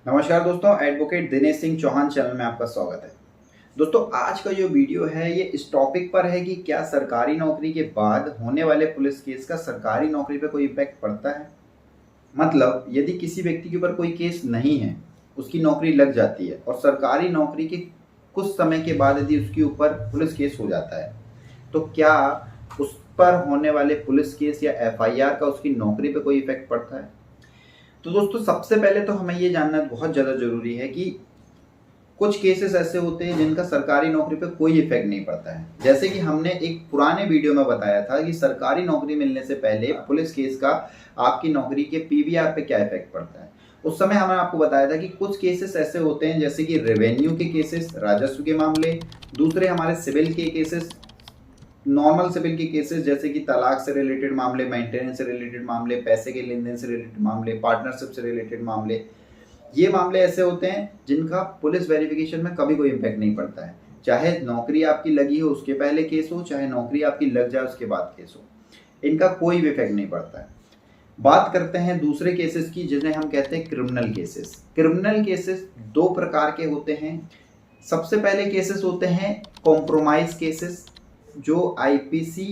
नमस्कार दोस्तों, advocate Dinesh Singh Chauhan channel में आपका स्वागत है। दोस्तों, आज का जो वीडियो है ये इस टॉपिक पर है कि क्या सरकारी नौकरी के बाद होने वाले पुलिस केस का सरकारी नौकरी पे कोई इम्पैक्ट पड़ता है। मतलब यदि किसी व्यक्ति के ऊपर कोई केस नहीं है, उसकी नौकरी लग जाती है और सरकारी नौकरी के कुछ समय के बाद यदि उसके ऊपर पुलिस केस हो जाता है, तो क्या उस पर होने वाले पुलिस केस या एफआईआर का उसकी नौकरी पे कोई इफेक्ट पड़ता है। तो दोस्तों, सबसे पहले तो हमें ये जानना बहुत ज़्यादा ज़रूरी है कि कुछ केसेस ऐसे होते हैं जिनका सरकारी नौकरी पे कोई इफेक्ट नहीं पड़ता है। जैसे कि हमने एक पुराने वीडियो में बताया था कि सरकारी नौकरी मिलने से पहले पुलिस केस का आपकी नौकरी के पीवीआर पे क्या इफेक्ट पड़ता है। उस समय हमने आपको बताया था कि कुछ केसेस ऐसे होते हैं जैसे कि रेवेन्यू के केसेस, राजस्व के मामले, दूसरे हमारे सिविल के केसेस, नॉर्मल सिविल के केसेस जैसे कि तलाक से रिलेटेड मामले, मेंटेनेंस से रिलेटेड मामले, पैसे के लेन देन से रिलेटेड मामले, पार्टनरशिप से रिलेटेड मामले। ये मामले ऐसे होते हैं जिनका पुलिस वेरिफिकेशन में कभी कोई इम्पैक्ट नहीं पड़ता है। चाहे नौकरी आपकी लगी हो उसके पहले केस हो, चाहे नौकरी आपकी लग जाए उसके बाद केस हो, इनका कोई भी इफेक्ट नहीं पड़ता है। बात करते हैं दूसरे केसेस की, जिन्हें हम कहते हैं क्रिमिनल केसेस। क्रिमिनल केसेस दो प्रकार के होते हैं। सबसे पहले केसेस होते हैं कॉम्प्रोमाइज केसेस, जो आईपीसी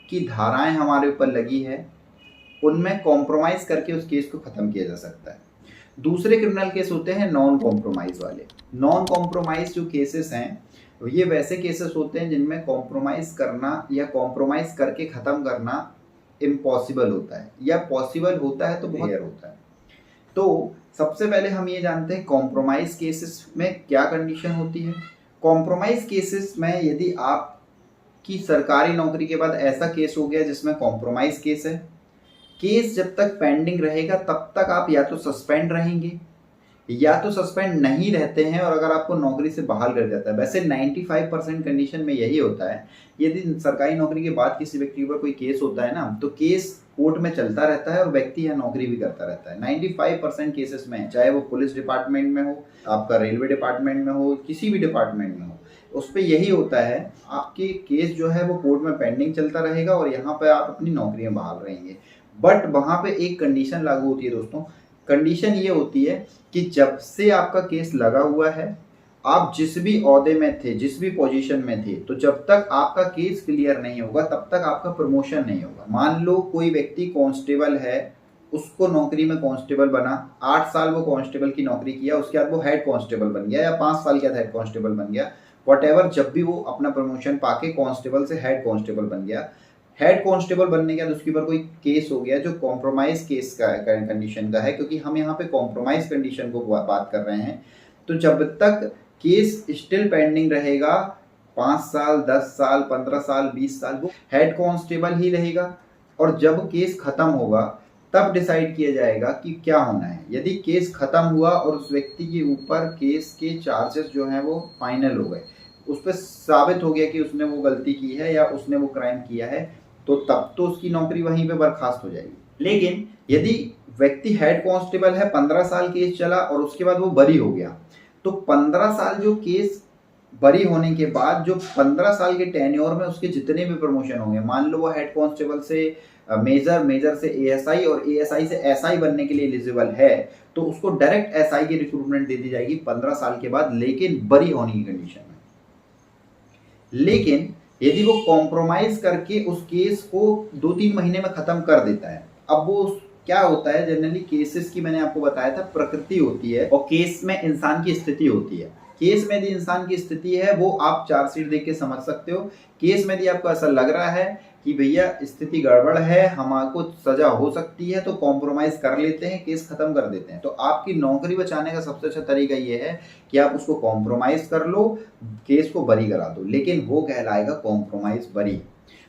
की धाराएं हमारे ऊपर लगी है उनमें कॉम्प्रोमाइज करके उस केस को खत्म किया जा सकता है। दूसरे क्रिमिनल केस होते हैं नॉन कॉम्प्रोमाइज वाले। नॉन कॉम्प्रोमाइज जो केसेस हैं ये वैसे केसेस होते हैं जिनमें कॉम्प्रोमाइज करना या कॉम्प्रोमाइज करके खत्म करना इम्पॉसिबल होता है, या पॉसिबल होता है तो बहुत रेयर होता है। तो सबसे पहले हम ये जानते हैं कॉम्प्रोमाइज केसेस में क्या कंडीशन होती है। कॉम्प्रोमाइज केसेस में यदि आप कि सरकारी नौकरी के बाद ऐसा केस हो गया जिसमें कॉम्प्रोमाइज केस है, केस जब तक पेंडिंग रहेगा तब तक आप या तो सस्पेंड रहेंगे या तो सस्पेंड नहीं रहते हैं, और अगर आपको नौकरी से बहाल कर जाता है। वैसे 95% कंडीशन में यही होता है। यदि सरकारी नौकरी के बाद किसी व्यक्ति के ऊपर कोई केस होता है ना, तो केस कोर्ट में चलता रहता है और व्यक्ति यहाँ नौकरी भी करता रहता है। 95% केसेस में, चाहे वो पुलिस डिपार्टमेंट में हो, आपका रेलवे डिपार्टमेंट में हो, किसी भी डिपार्टमेंट में हो, उस पर यही होता है। आपके केस जो है वो कोर्ट में पेंडिंग चलता रहेगा और यहाँ पे आप अपनी नौकरी में बहाल रहेंगे। बट वहाँ पे एक कंडीशन लागू होती है दोस्तों। कंडीशन ये होती है कि जब से आपका केस लगा हुआ है, आप जिस भी ओहदे में थे, जिस भी पोजीशन में थे, तो जब तक आपका केस क्लियर नहीं होगा तब तक आपका प्रमोशन नहीं होगा। मान लो कोई व्यक्ति कांस्टेबल है, उसको नौकरी में कांस्टेबल बना, 8 साल वो कांस्टेबल की नौकरी किया, उसके बाद वो हेड कांस्टेबल बन गया, या 5 साल के बाद हेड कांस्टेबल बन गया, वॉटेवर। जब भी वो अपना प्रमोशन पाके कांस्टेबल से हेड कांस्टेबल बन गया, हेड कांस्टेबल बनने के बाद उसके ऊपर कोई केस हो गया जो कॉम्प्रोमाइज केस का कंडीशन का है, क्योंकि हम यहाँ पे कॉम्प्रोमाइज कंडीशन को बात कर रहे हैं। तो जब तक केस स्टिल पेंडिंग रहेगा, 5 साल, 10 साल, 15 साल, 20 साल, वो हेड कांस्टेबल ही रहेगा। और जब केस खत्म होगा तब डिसाइड किया जाएगा कि क्या होना है। यदि केस खत्म हुआ और उस व्यक्ति के ऊपर केस के चार्जेस जो हैं वो फाइनल हो गए, उस पर साबित हो गया कि उसने वो गलती की है या उसने वो क्राइम किया है, तो तब तो उसकी नौकरी वहीं पे बर्खास्त हो जाएगी। लेकिन यदि व्यक्ति हेड कांस्टेबल है, 15 साल केस चला और उसके बाद वो बरी हो गया, तो 15 साल जो केस बरी होने के बाद जो 15 साल के टेन्योर में उसके जितने भी प्रमोशन होंगे, मान लो वो हेड कांस्टेबल से मेजर, मेजर से एएसआई और एएसआई से एसआई बनने के लिए एलिजिबल है, तो उसको डायरेक्ट एसआई की रिक्रूटमेंट दे दी जाएगी 15 साल के बाद, लेकिन बरी होने की कंडीशन में। लेकिन यदि वो कॉम्प्रोमाइज करके उस केस को 2-3 महीने में खत्म कर देता है, अब वो क्या होता है, जनरली केसेस की मैंने आपको बताया था प्रकृति होती है और केस में इंसान की स्थिति होती है। केस में यदि इंसान की स्थिति है वो आप चार्जशीट देख के समझ सकते हो। केस में यदि आपको ऐसा लग रहा है कि भैया स्थिति गड़बड़ है, हमको सजा हो सकती है, तो कॉम्प्रोमाइज कर लेते हैं, केस खत्म कर देते हैं। तो आपकी नौकरी बचाने का सबसे अच्छा तरीका ये है कि आप उसको कॉम्प्रोमाइज कर लो, केस को बरी करा दो, लेकिन वो कहलाएगा कॉम्प्रोमाइज बरी।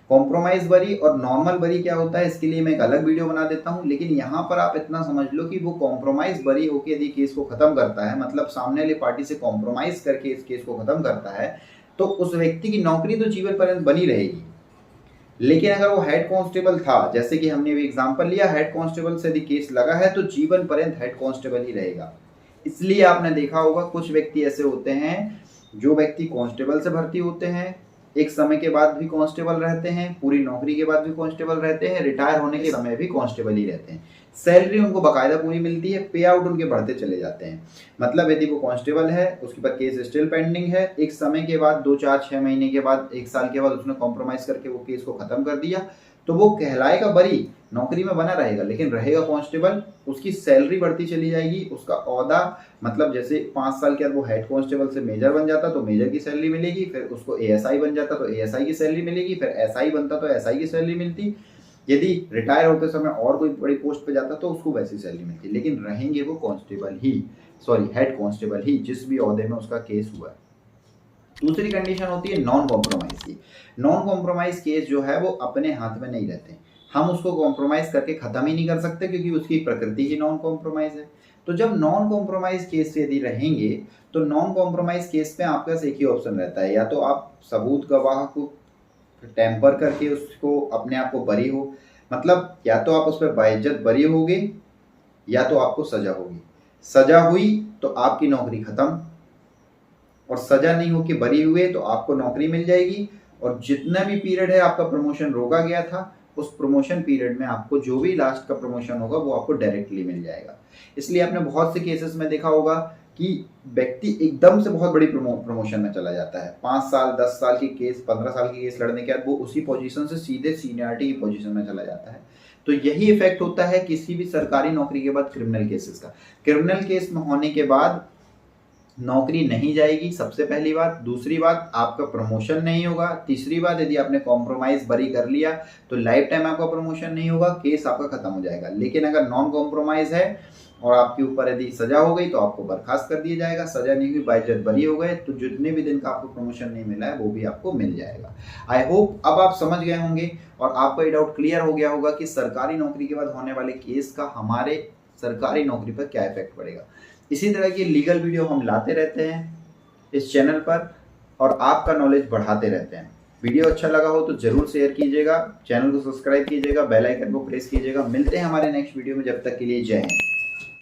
कॉम्प्रोमाइज बरी और नॉर्मल बरी क्या होता है, इसके लिए मैं एक अलग वीडियो बना देता हूं। लेकिन यहाँ पर आप इतना समझ लो कि वो कॉम्प्रोमाइज बरी होकर यदि केस को खत्म करता है, मतलब सामने वाली पार्टी से कॉम्प्रोमाइज करके इस केस को खत्म करता है, तो उस व्यक्ति की नौकरी तो जीवन पर्यंत बनी रहेगी। लेकिन अगर वो हेड कांस्टेबल था, जैसे कि हमने भी एग्जांपल लिया, हेड कांस्टेबल से यदि केस लगा है तो जीवन पर्यंत हेड कांस्टेबल ही रहेगा। इसलिए आपने देखा होगा कुछ व्यक्ति ऐसे होते हैं, जो व्यक्ति कांस्टेबल से भर्ती होते हैं, एक समय के बाद भी कांस्टेबल रहते हैं, पूरी नौकरी के बाद भी कांस्टेबल रहते हैं, रिटायर होने के समय भी कांस्टेबल ही रहते हैं। सैलरी उनको बाकायदा पूरी मिलती है, पे आउट उनके बढ़ते चले जाते हैं। मतलब यदि वो कांस्टेबल है, उसके बाद केस स्टिल पेंडिंग है, एक समय के बाद 2, 4, 6 महीने के बाद, 1 साल के बाद उसने कॉम्प्रोमाइज करके वो केस को खत्म कर दिया, तो वो कहलाएगा बरी, नौकरी में बना रहेगा, लेकिन रहेगा कांस्टेबल। उसकी सैलरी बढ़ती चली जाएगी, उसका ओहदा मतलब जैसे 5 साल के बाद वो हेड कांस्टेबल से मेजर बन जाता तो मेजर की सैलरी मिलेगी, फिर उसको एएसआई बन जाता तो एएसआई की सैलरी मिलेगी, फिर एसआई बनता तो एसआई की सैलरी मिलती, यदि रिटायर होते समय और कोई बड़ी पोस्ट पे जाता तो उसको वैसी सैलरी मिलती, लेकिन रहेंगे वो कांस्टेबल ही, सॉरी हेड कांस्टेबल ही, जिस भी ओहदे में उसका केस हुआ है। दूसरी कंडीशन होती है नॉन कॉम्प्रोमाइज की। नॉन कॉम्प्रोमाइज केस जो है वो अपने हाथ में नहीं रहते, हम उसको कॉम्प्रोमाइज करके खत्म ही नहीं कर सकते, क्योंकि उसकी प्रकृति ही नॉन कॉम्प्रोमाइज है। तो जब नॉन कॉम्प्रोमाइज केस यदि रहेंगे तो नॉन कॉम्प्रोमाइज केस में आपके पास एक ही ऑप्शन रहता है, या तो आप सबूत गवाह को टेम्पर करके उसको अपने आप को बरी हो, मतलब या तो आप उस पर बाइज्जत बरी होगे या तो आपको सजा होगी। सजा हुई तो आपकी नौकरी खत्म, और सजा नहीं हो कि बरी हुए तो आपको नौकरी मिल जाएगी, और जितना भी पीरियड है आपका प्रमोशन रोका गया था, उस प्रमोशन पीरियड में आपको जो भी लास्ट का प्रमोशन होगा वो आपको डायरेक्टली मिल जाएगा। इसलिए आपने बहुत से केसेस में देखा होगा कि व्यक्ति एकदम से बहुत बड़ी प्रमोशन में चला जाता है, 5 साल 10 साल की केस, 15 साल की केस लड़ने के बाद वो उसी पोजीशन से सीधे सीनियरिटी की पोजीशन में चला जाता है। तो यही इफेक्ट होता है किसी भी सरकारी नौकरी के बाद क्रिमिनल केसेस का। क्रिमिनल केस में होने के बाद नौकरी नहीं जाएगी, सबसे पहली बात। दूसरी बात, आपका प्रमोशन नहीं होगा। तीसरी बात, यदि आपने कॉम्प्रोमाइज बरी कर लिया तो लाइफ टाइम आपका प्रमोशन नहीं होगा, केस आपका खत्म हो जाएगा। लेकिन अगर नॉन कॉम्प्रोमाइज है और आपके ऊपर यदि सजा हो गई तो आपको बर्खास्त कर दिया जाएगा, सजा नहीं हुई, बाइज्जत बरी हो गए तो जितने भी दिन का आपको प्रमोशन नहीं मिला है वो भी आपको मिल जाएगा। आई होप अब आप समझ गए होंगे और आपका ये डाउट क्लियर हो गया होगा कि सरकारी नौकरी के बाद होने वाले केस का हमारे सरकारी नौकरी पर क्या इफेक्ट पड़ेगा। इसी तरह की लीगल वीडियो हम लाते रहते हैं इस चैनल पर और आपका नॉलेज बढ़ाते रहते हैं। वीडियो अच्छा लगा हो तो जरूर शेयर कीजिएगा, चैनल को सब्सक्राइब कीजिएगा, बेल आइकन को प्रेस कीजिएगा। मिलते हैं हमारे नेक्स्ट वीडियो में, जब तक के लिए जय हिंद।